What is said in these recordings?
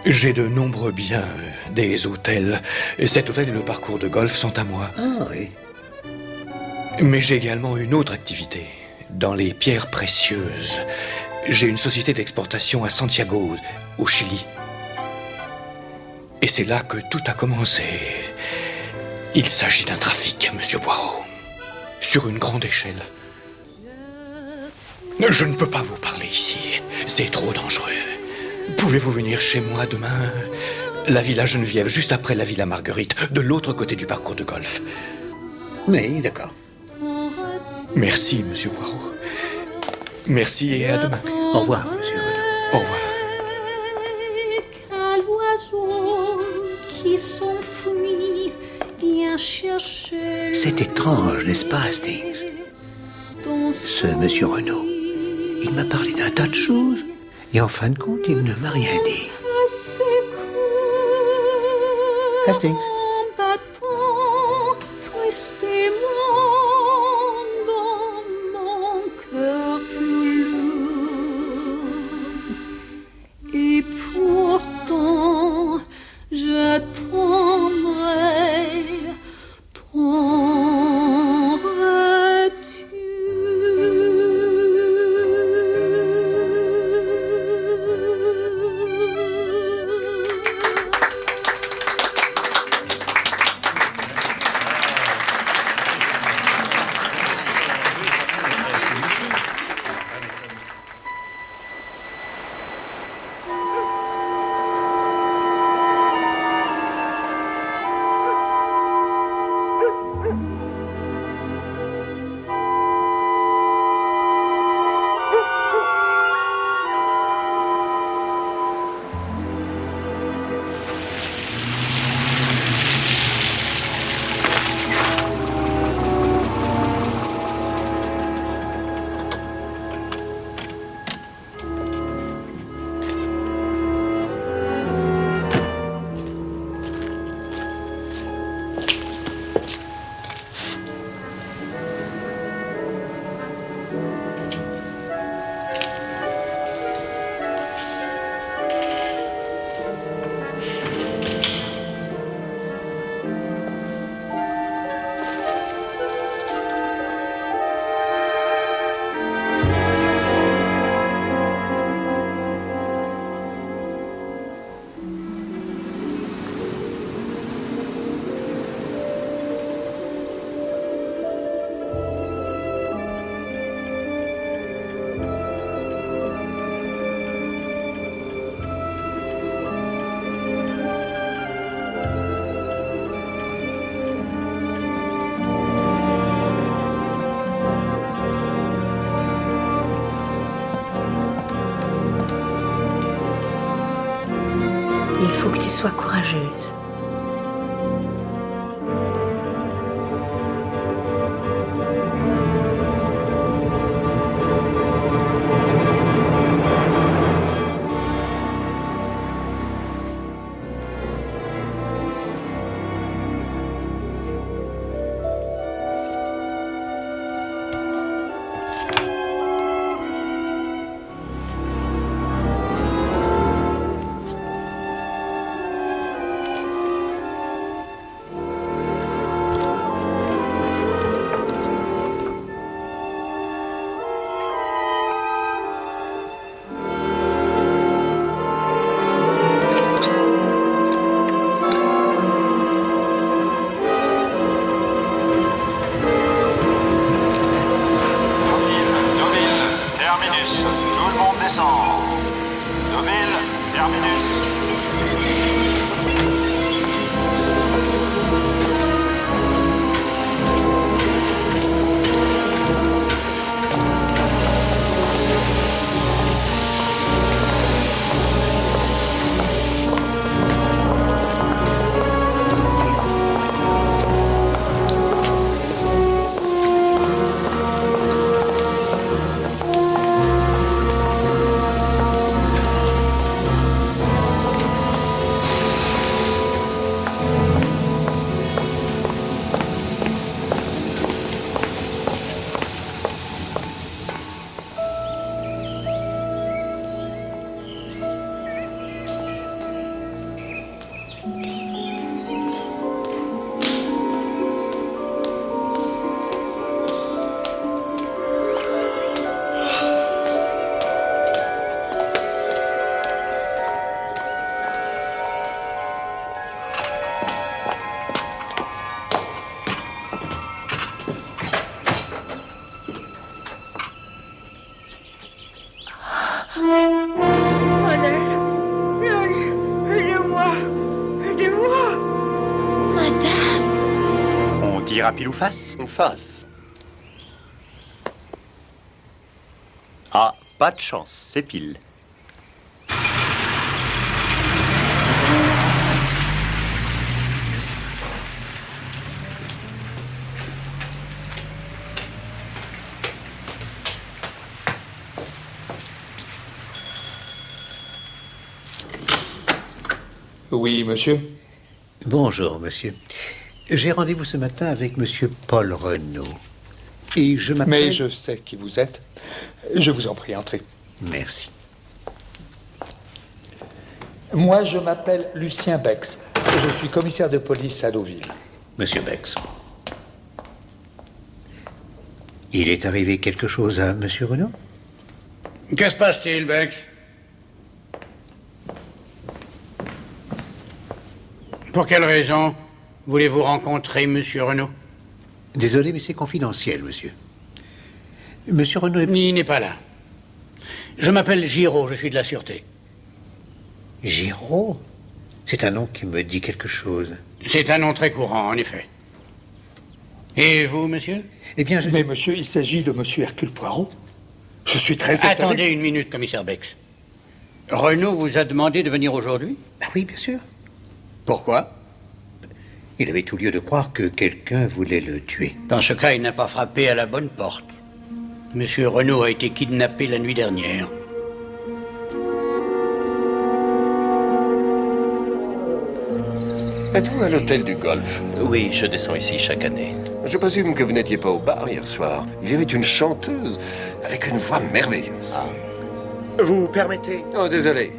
J'ai de nombreux biens, des hôtels. Cet hôtel et le parcours de golf sont à moi. Ah oui. Mais j'ai également une autre activité, dans les pierres précieuses. J'ai une société d'exportation à Santiago, au Chili. Et c'est là que tout a commencé. Il s'agit d'un trafic, monsieur Poirot. Sur une grande échelle. Je ne peux pas vous parler ici. C'est trop dangereux. Pouvez-vous venir chez moi demain? La Villa Geneviève, juste après la Villa Marguerite, de l'autre côté du parcours de golf. Oui, d'accord. Merci, monsieur Poirot. Merci et à demain. Au revoir, monsieur Renaud. Au revoir. À l'oiseau qui s'enfuit, bien chercher. C'est étrange, n'est-ce pas, Hastings? Ce monsieur Renaud, il m'a parlé d'un tas de choses. Et en fin de compte, il ne m'a rien dit. Hastings. Tristement dans mon cœur plus lourd. Et pourtant, j'attendrai ton retour. Il faut que tu sois courageuse. dira pile ou face? Face. Ah, pas de chance, c'est pile. Oui, monsieur. Bonjour, monsieur. J'ai rendez-vous ce matin avec monsieur Paul Renaud. Et je m'appelle... Mais je sais qui vous êtes. Je vous en prie, entrez. Merci. Moi, je m'appelle Lucien Bex. Je suis commissaire de police à Deauville. Monsieur Bex. Il est arrivé quelque chose à monsieur Renaud? Que se passe-t-il, Bex? Pour quelle raison voulez-vous rencontrer monsieur Renaud? Désolé, mais c'est confidentiel, monsieur. Monsieur Renaud est... Il n'est pas là. Je m'appelle Giraud, je suis de la Sûreté. Giraud? C'est un nom qui me dit quelque chose. C'est un nom très courant, en effet. Et vous, monsieur? Eh bien, je... Mais monsieur, il s'agit de monsieur Hercule Poirot. Je suis très étonné. Attendez une minute, commissaire Bex. Renaud vous a demandé de venir aujourd'hui? Ah oui, bien sûr. Pourquoi? Il avait tout lieu de croire que quelqu'un voulait le tuer. Dans ce cas, il n'a pas frappé à la bonne porte. Monsieur Renaud a été kidnappé la nuit dernière. Êtes-vous à l'hôtel du Golfe? Oui, je descends ici chaque année. Je présume que vous n'étiez pas au bar hier soir. Il y avait une chanteuse avec une voix merveilleuse. Vous permettez? Oh, désolé.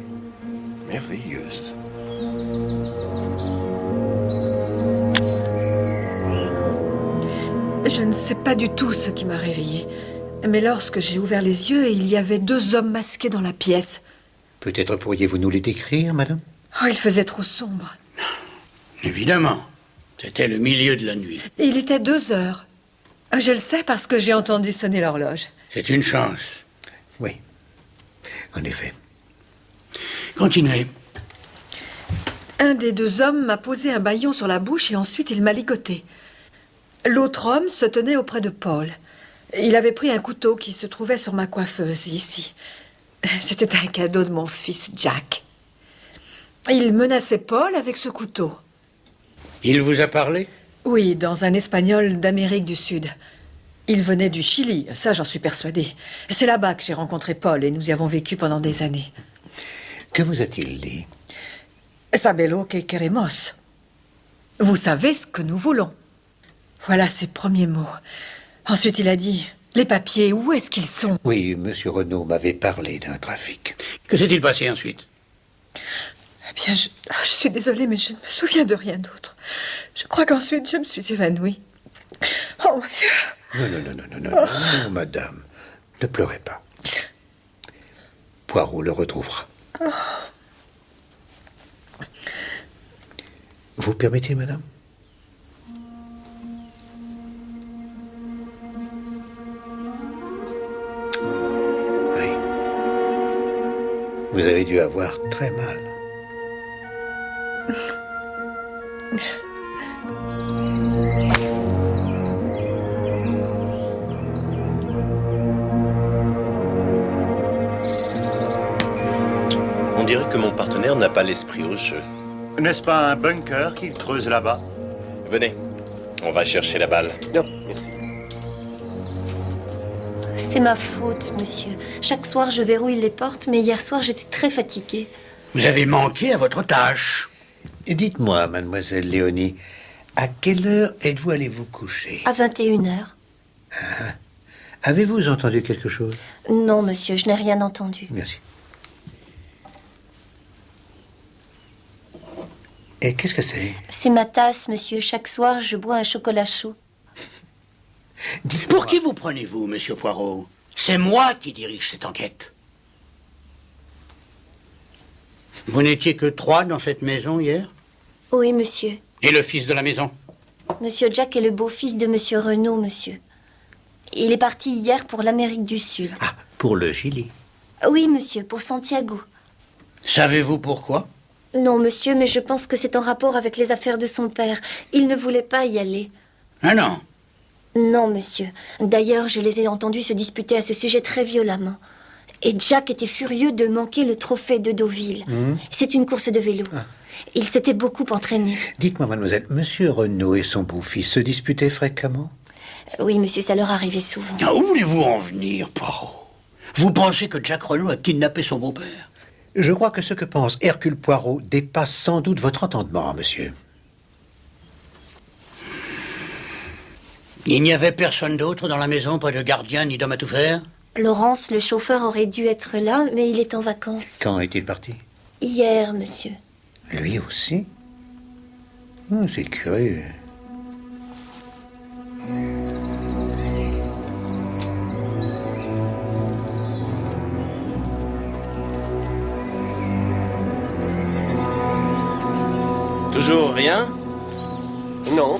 Merveilleuse. Je ne sais pas du tout ce qui m'a réveillée. Mais lorsque j'ai ouvert les yeux, il y avait 2 hommes masqués dans la pièce. Peut-être pourriez-vous nous les décrire, madame? Oh, il faisait trop sombre. Évidemment. C'était le milieu de la nuit. Et il était 2 heures. Je le sais parce que j'ai entendu sonner l'horloge. C'est une chance. Oui, en effet. Continuez. Un des 2 hommes m'a posé un bâillon sur la bouche et ensuite il m'a ligoté. L'autre homme se tenait auprès de Paul. Il avait pris un couteau qui se trouvait sur ma coiffeuse, ici. C'était un cadeau de mon fils Jack. Il menaçait Paul avec ce couteau. Il vous a parlé? Oui, dans un espagnol d'Amérique du Sud. Il venait du Chili, ça j'en suis persuadée. C'est là-bas que j'ai rencontré Paul et nous y avons vécu pendant des années. Que vous a-t-il dit? Sabelo que queremos. Vous savez ce que nous voulons. Voilà ses premiers mots. Ensuite, il a dit, les papiers, où est-ce qu'ils sont? Oui, monsieur Renaud m'avait parlé d'un trafic. Que s'est-il passé ensuite? Eh bien, je suis désolée, mais je ne me souviens de rien d'autre. Je crois qu'ensuite, je me suis évanouie. Oh, mon Dieu! Non, madame. Ne pleurez pas. Poirot le retrouvera. Oh. Vous permettez, madame? Oui. Vous avez dû avoir très mal. On dirait que mon partenaire n'a pas l'esprit au jeu. N'est-ce pas un bunker qu'il creuse là-bas? Venez, on va chercher la balle. Non, merci. C'est ma faute, monsieur. Chaque soir, je verrouille les portes, mais hier soir, j'étais très fatiguée. Vous avez manqué à votre tâche. Et dites-moi, mademoiselle Léonie, à quelle heure êtes-vous allée vous coucher? À 21h. Avez-vous entendu quelque chose? Non, monsieur, je n'ai rien entendu. Merci. Et qu'est-ce que c'est? C'est ma tasse, monsieur. Chaque soir, je bois un chocolat chaud. Pour qui vous prenez-vous, monsieur Poirot? C'est moi qui dirige cette enquête. Vous n'étiez que 3 dans cette maison hier? Oui, monsieur. Et le fils de la maison? Monsieur Jack est le beau-fils de monsieur Renaud, monsieur. Il est parti hier pour l'Amérique du Sud. Ah, pour le Chili. Oui, monsieur, pour Santiago. Savez-vous pourquoi? Non, monsieur, mais je pense que c'est en rapport avec les affaires de son père. Il ne voulait pas y aller. Ah non. Non, monsieur. D'ailleurs, je les ai entendus se disputer à ce sujet très violemment. Et Jack était furieux de manquer le trophée de Deauville. C'est une course de vélo. Il s'était beaucoup entraîné. Dites-moi, mademoiselle, monsieur Renaud et son beau-fils se disputaient fréquemment? Oui, monsieur, ça leur arrivait souvent. Ah, où voulez-vous en venir, Poirot? Vous pensez que Jack Renaud a kidnappé son beau-père? Je crois que ce que pense Hercule Poirot dépasse sans doute votre entendement, monsieur. Il n'y avait personne d'autre dans la maison, pas de gardien ni d'homme à tout faire? Laurence, le chauffeur, aurait dû être là, mais il est en vacances. Quand est-il parti? Hier, monsieur. Lui aussi? C'est curieux. Toujours rien? Non.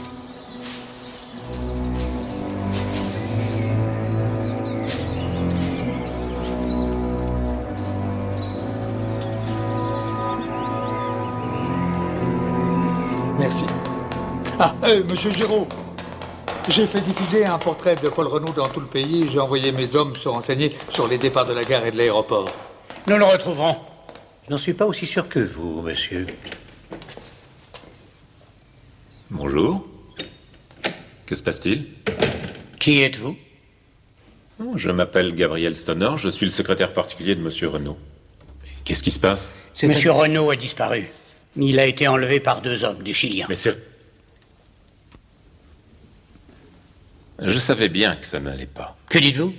Merci. Monsieur Giraud, j'ai fait diffuser un portrait de Paul Renaud dans tout le pays. J'ai envoyé mes hommes se renseigner sur les départs de la gare et de l'aéroport. Nous le retrouverons. Je n'en suis pas aussi sûr que vous, monsieur. Bonjour. Que se passe-t-il? Qui êtes-vous? Je m'appelle Gabriel Stoner, je suis le secrétaire particulier de monsieur Renaud. Qu'est-ce qui se passe? Monsieur Renaud a disparu. Il a été enlevé par 2 hommes, des Chiliens. Mais c'est... Je savais bien que ça n'allait pas. Que dites-vous?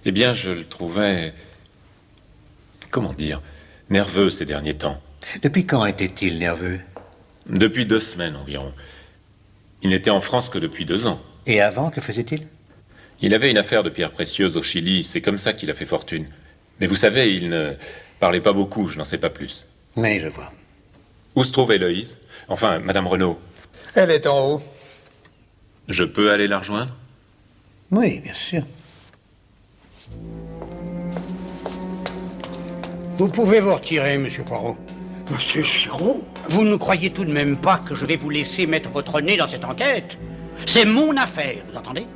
Eh bien, je le trouvais... Comment dire? Nerveux ces derniers temps. Depuis quand était-il nerveux? Depuis 2 semaines environ. Il n'était en France que depuis 2 ans. Et avant, que faisait-il? Il avait une affaire de pierres précieuses au Chili, c'est comme ça qu'il a fait fortune. Mais vous savez, il ne parlait pas beaucoup, je n'en sais pas plus. Oui, je vois. Où se trouve Héloïse? Enfin, Madame Renaud. Elle est en haut. Je peux aller la rejoindre? Oui, bien sûr. Vous pouvez vous retirer, monsieur Poirot. Monsieur Giraud? Vous ne croyez tout de même pas que je vais vous laisser mettre votre nez dans cette enquête? C'est mon affaire, vous entendez?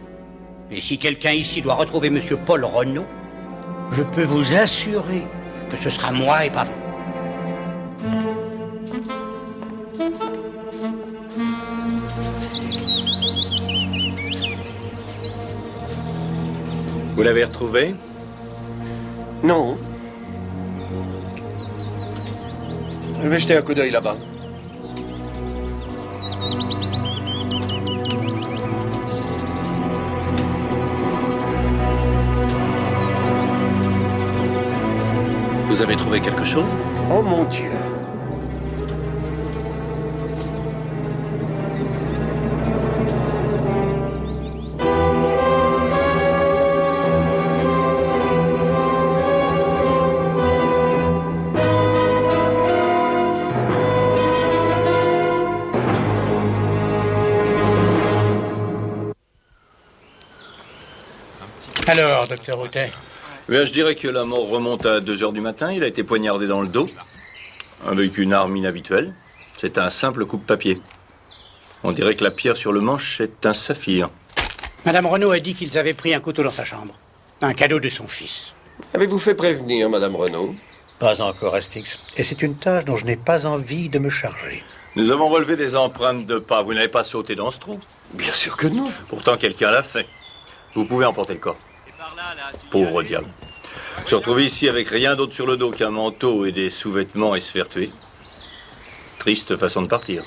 Et si quelqu'un ici doit retrouver monsieur Paul Renaud, je peux vous assurer que ce sera moi et pas vous. Vous l'avez retrouvé? Non. Je vais jeter un coup d'œil là-bas. Vous avez trouvé quelque chose? Oh mon Dieu. Alors, docteur Routet? Bien, je dirais que la mort remonte à 2 heures du matin. Il a été poignardé dans le dos, avec une arme inhabituelle. C'est un simple coupe-papier. On dirait que la pierre sur le manche est un saphir. Madame Renaud a dit qu'ils avaient pris un couteau dans sa chambre. Un cadeau de son fils. Avez-vous fait prévenir, Madame Renaud? Pas encore, Astix. Et c'est une tâche dont je n'ai pas envie de me charger. Nous avons relevé des empreintes de pas. Vous n'avez pas sauté dans ce trou? Bien sûr que non. Pourtant, quelqu'un l'a fait. Vous pouvez emporter le corps. Pauvre diable. Se retrouver ici avec rien d'autre sur le dos qu'un manteau et des sous-vêtements et se faire tuer. Triste façon de partir.